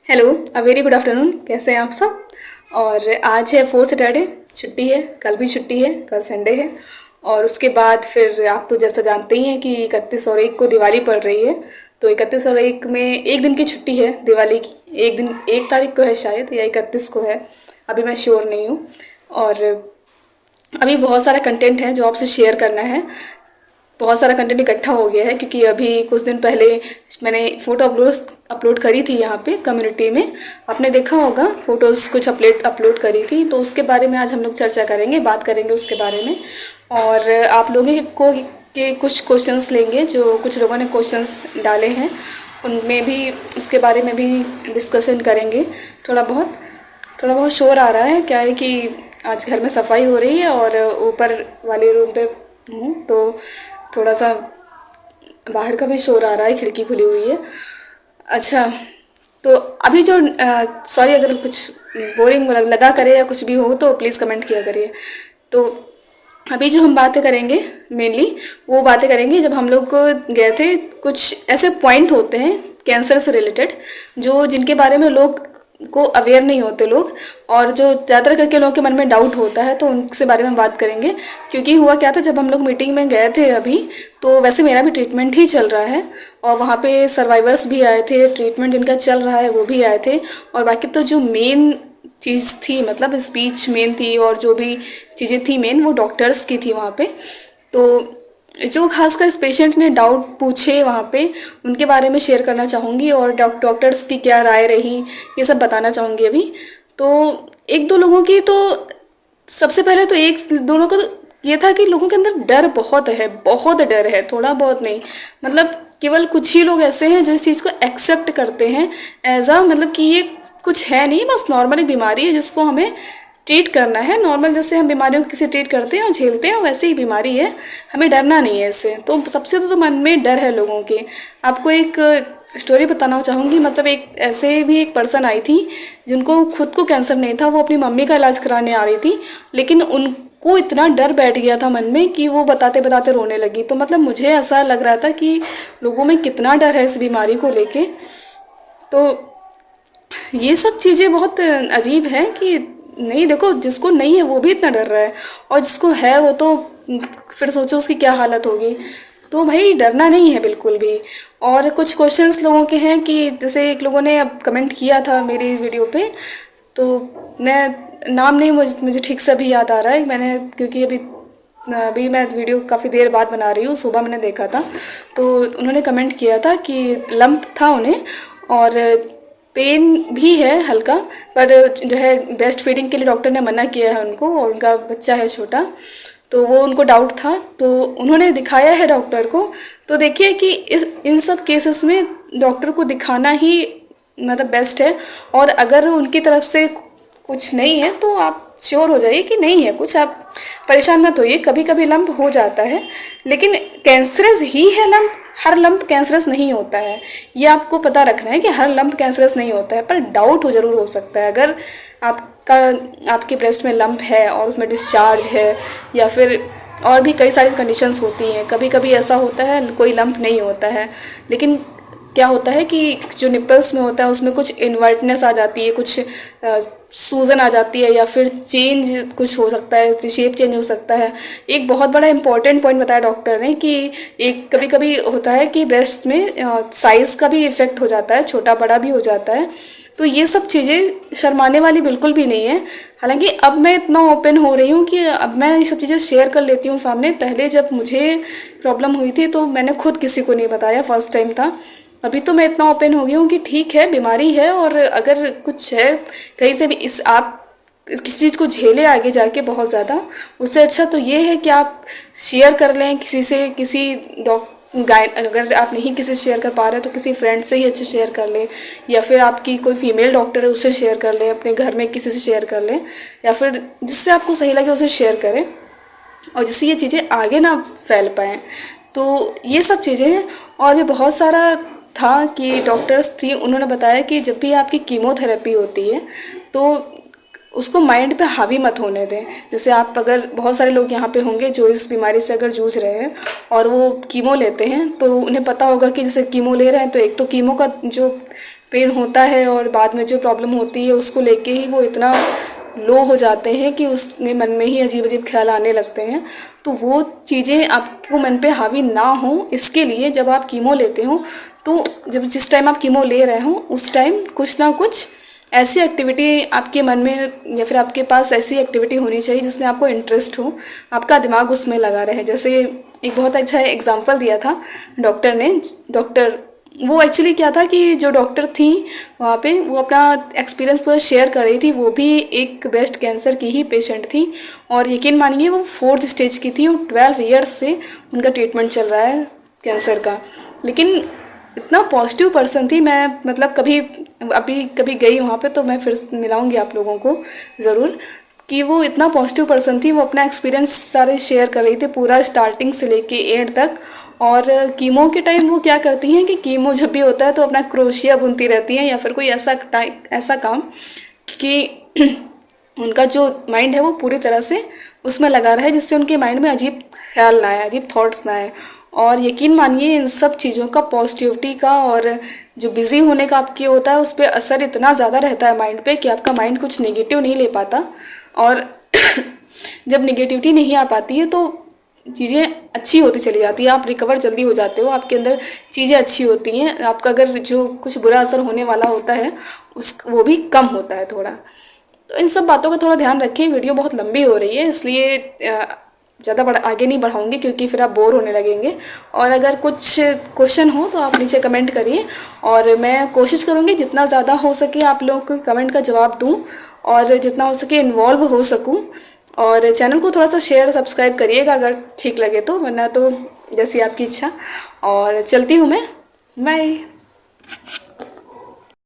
Hello, a very good afternoon. कैसे हैं आप सब। और आज है फोर्थ सैटरडे, छुट्टी है। कल भी छुट्टी है, कल संडे है। और उसके बाद फिर आप तो जैसा जानते ही हैं कि 31 और 1 को दिवाली पड़ रही है। तो 31 और 1 में एक दिन की छुट्टी है दिवाली की। एक दिन 1 तारीख को है शायद, या 31 को है, अभी मैं श्योर नहीं हूँ। और अभी बहुत सारा कंटेंट है जो आपसे शेयर करना है। बहुत सारा कंटेंट इकट्ठा हो गया है क्योंकि अभी कुछ दिन पहले मैंने फ़ोटो अपलोड करी थी यहाँ पे कम्युनिटी में। आपने देखा होगा, फ़ोटोज़ कुछ अपलोड करी थी, तो उसके बारे में आज हम लोग चर्चा करेंगे, बात करेंगे उसके बारे में। और आप लोगों को के कुछ क्वेश्चंस लेंगे, जो कुछ लोगों ने क्वेश्चंस डाले हैं उनमें भी, उसके बारे में भी डिस्कशन करेंगे। थोड़ा बहुत शोर आ रहा है, क्या है कि आज घर में सफाई हो रही है और ऊपर वाले रूम पे हूँ, तो थोड़ा सा बाहर का भी शोर आ रहा है, खिड़की खुली हुई है। अच्छा, तो अभी जो सॉरी अगर कुछ बोरिंग लगा करे या कुछ भी हो तो प्लीज़ कमेंट किया करिए। तो अभी जो हम बातें करेंगे मेनली वो बातें करेंगे जब हम लोग गए थे। कुछ ऐसे पॉइंट होते हैं कैंसर से रिलेटेड जो जिनके बारे में लोग को अवेयर नहीं होते लोग, और जो ज़्यादातर करके लोगों के मन में डाउट होता है, तो उनसे बारे में बात करेंगे। क्योंकि हुआ क्या था, जब हम लोग मीटिंग में गए थे अभी, तो वैसे मेरा भी ट्रीटमेंट ही चल रहा है और वहाँ पे सर्वाइवर्स भी आए थे, ट्रीटमेंट जिनका चल रहा है वो भी आए थे। और बाकी तो जो मेन चीज़ थी, मतलब स्पीच मेन थी और जो भी चीज़ें थी मेन, वो डॉक्टर्स की थी वहाँ पे। तो जो खासकर इस पेशेंट ने डाउट पूछे वहाँ पे, उनके बारे में शेयर करना चाहूँगी और डॉक्टर्स की क्या राय रही, ये सब बताना चाहूँगी अभी। तो एक दो लोगों की तो सबसे पहले तो एक दोनों का तो ये था कि लोगों के अंदर डर बहुत है, बहुत डर है, थोड़ा बहुत नहीं। मतलब केवल कुछ ही लोग ऐसे हैं जो इस चीज़ को एक्सेप्ट करते हैं एज अ, मतलब कि ये कुछ है नहीं, बस नॉर्मल एक बीमारी है जिसको हमें ट्रीट करना है। नॉर्मल जैसे हम बीमारियों को किसी ट्रीट करते हैं और झेलते हैं, वैसे ही बीमारी है, हमें डरना नहीं है इससे। तो सबसे तो मन में डर है लोगों के। आपको एक स्टोरी बताना चाहूँगी। मतलब ऐसे भी एक पर्सन आई थी जिनको खुद को कैंसर नहीं था, वो अपनी मम्मी का इलाज कराने आ रही थी, लेकिन उनको इतना डर बैठ गया था मन में कि वो बताते बताते रोने लगी। तो मतलब मुझे ऐसा लग रहा था कि लोगों में कितना डर है इस बीमारी को लेके। तो ये सब चीज़ें बहुत अजीब है कि नहीं, देखो जिसको नहीं है वो भी इतना डर रहा है, और जिसको है वो तो फिर सोचो उसकी क्या हालत होगी। तो भाई डरना नहीं है बिल्कुल भी। और कुछ क्वेश्चंस लोगों के हैं कि जैसे एक लोगों ने अब कमेंट किया था मेरी वीडियो पे, तो मैं नाम नहीं मुझे ठीक से भी याद आ रहा है मैंने, क्योंकि अभी मैं वीडियो काफ़ी देर बाद बना रही हूँ, सुबह मैंने देखा था। तो उन्होंने कमेंट किया था कि लंप था उन्हें और पेन भी है हल्का, पर जो है ब्रेस्ट फीडिंग के लिए डॉक्टर ने मना किया है उनको, और उनका बच्चा है छोटा, तो वो उनको डाउट था, तो उन्होंने दिखाया है डॉक्टर को। तो देखिए कि इन सब केसेस में डॉक्टर को दिखाना ही मतलब बेस्ट है। और अगर उनकी तरफ से कुछ नहीं है तो आप श्योर हो जाइए कि नहीं है कुछ, आप परेशान मत होइए। कभी कभी लंप हो जाता है, लेकिन कैंसरस ही है लंप, हर लंप कैंसरस नहीं होता है। ये आपको पता रखना है कि हर लंप कैंसरस नहीं होता है, पर डाउट हो ज़रूर हो सकता है। अगर आपके ब्रेस्ट में लंप है और उसमें डिस्चार्ज है, या फिर और भी कई सारी कंडीशंस होती हैं। कभी कभी ऐसा होता है कोई लंप नहीं होता है, लेकिन क्या होता है कि जो निपल्स में होता है उसमें कुछ इन्वर्टनेस आ जाती है, कुछ सूजन आ जाती है, या फिर चेंज कुछ हो सकता है, शेप चेंज हो सकता है। एक बहुत बड़ा इंपॉर्टेंट पॉइंट बताया डॉक्टर ने कि एक कभी कभी होता है कि ब्रेस्ट में साइज़ का भी इफ़ेक्ट हो जाता है, छोटा बड़ा भी हो जाता है। तो ये सब चीज़ें शर्माने वाली बिल्कुल भी नहीं है। हालांकि अब मैं इतना ओपन हो रही हूँ कि अब मैं ये सब चीज़ें शेयर कर लेती हूँ सामने। पहले जब मुझे प्रॉब्लम हुई थी तो मैंने खुद किसी को नहीं बताया, फर्स्ट टाइम था। अभी तो मैं इतना ओपन हो गई हूँ कि ठीक है बीमारी है, और अगर कुछ है कहीं से भी आप किसी चीज़ को झेले आगे जाके बहुत ज़्यादा, उससे अच्छा तो ये है कि आप शेयर कर लें किसी से, अगर आप नहीं किसी से शेयर कर पा रहे तो किसी फ्रेंड से ही अच्छे शेयर कर लें, या फिर आपकी कोई फीमेल डॉक्टर है उससे शेयर कर लें, अपने घर में किसी से शेयर कर लें, या फिर जिससे आपको सही लगे उसे शेयर करें, और जिससे ये चीज़ें आगे ना फैल पाएँ। तो ये सब चीज़ें हैं। और भी बहुत सारा था कि डॉक्टर्स थी, उन्होंने बताया कि जब भी आपकी कीमोथेरेपी होती है तो उसको माइंड पे हावी मत होने दें। जैसे आप, अगर बहुत सारे लोग यहाँ पे होंगे जो इस बीमारी से अगर जूझ रहे हैं और वो कीमो लेते हैं, तो उन्हें पता होगा कि जैसे कीमो ले रहे हैं तो एक तो कीमो का जो पेन होता है और बाद में जो प्रॉब्लम होती है उसको लेके ही वो इतना लो हो जाते हैं कि उसके मन में ही अजीब अजीब ख्याल आने लगते हैं। तो वो चीज़ें आपको मन पे हावी ना हो, इसके लिए जब आप कीमो लेते हो तो जब जिस टाइम आप कीमो ले रहे हो उस टाइम कुछ ना कुछ ऐसी एक्टिविटी आपके मन में या फिर आपके पास ऐसी एक्टिविटी होनी चाहिए जिसमें आपको इंटरेस्ट हो, आपका दिमाग उसमें लगा रहे। जैसे एक बहुत अच्छा एग्जांपल दिया था डॉक्टर ने। डॉक्टर वो एक्चुअली क्या था कि जो डॉक्टर थी वहाँ पे वो अपना एक्सपीरियंस पूरा शेयर कर रही थी। वो भी एक ब्रेस्ट कैंसर की ही पेशेंट थी और यकीन मानिए वो 4th स्टेज की थी और 12 ईयर्स से उनका ट्रीटमेंट चल रहा है कैंसर का। लेकिन इतना पॉजिटिव पर्सन थी। मैं मतलब कभी गई वहाँ पे तो मैं फिर मिलाऊंगी आप लोगों को ज़रूर कि वो इतना पॉजिटिव पर्सन थी। वो अपना एक्सपीरियंस सारे शेयर कर रही थी पूरा स्टार्टिंग से लेके एंड तक। और कीमो के टाइम वो क्या करती हैं कि कीमो जब भी होता है तो अपना क्रोशिया बुनती रहती हैं या फिर कोई ऐसा काम कि उनका जो माइंड है वो पूरी तरह से उसमें लगा रहे जिससे उनके माइंड में अजीब ख्याल ना आए, अजीब थॉट्स ना आए। और यकीन मानिए इन सब चीज़ों का, पॉजिटिविटी का और जो बिज़ी होने का आपके होता है उस पर असर इतना ज़्यादा रहता है माइंड पे कि आपका माइंड कुछ नेगेटिव नहीं ले पाता। और जब नेगेटिविटी नहीं आ पाती है तो चीज़ें अच्छी होती चली जाती है, आप रिकवर जल्दी हो जाते हो, आपके अंदर चीज़ें अच्छी होती हैं, आपका अगर जो कुछ बुरा असर होने वाला होता है वो भी कम होता है थोड़ा। तो इन सब बातों का थोड़ा ध्यान रखें। वीडियो बहुत लंबी हो रही है इसलिए ज़्यादा आगे नहीं बढ़ाऊंगी क्योंकि फिर आप बोर होने लगेंगे। और अगर कुछ क्वेश्चन हो तो आप नीचे कमेंट करिए और मैं कोशिश करूँगी जितना ज़्यादा हो सके आप लोगों को कमेंट का जवाब दूँ और जितना हो सके इन्वॉल्व हो सकूँ। और चैनल को थोड़ा सा शेयर सब्सक्राइब करिएगा अगर ठीक लगे तो, वरना तो जैसी आपकी इच्छा। और चलती हूँ मैं, बाय।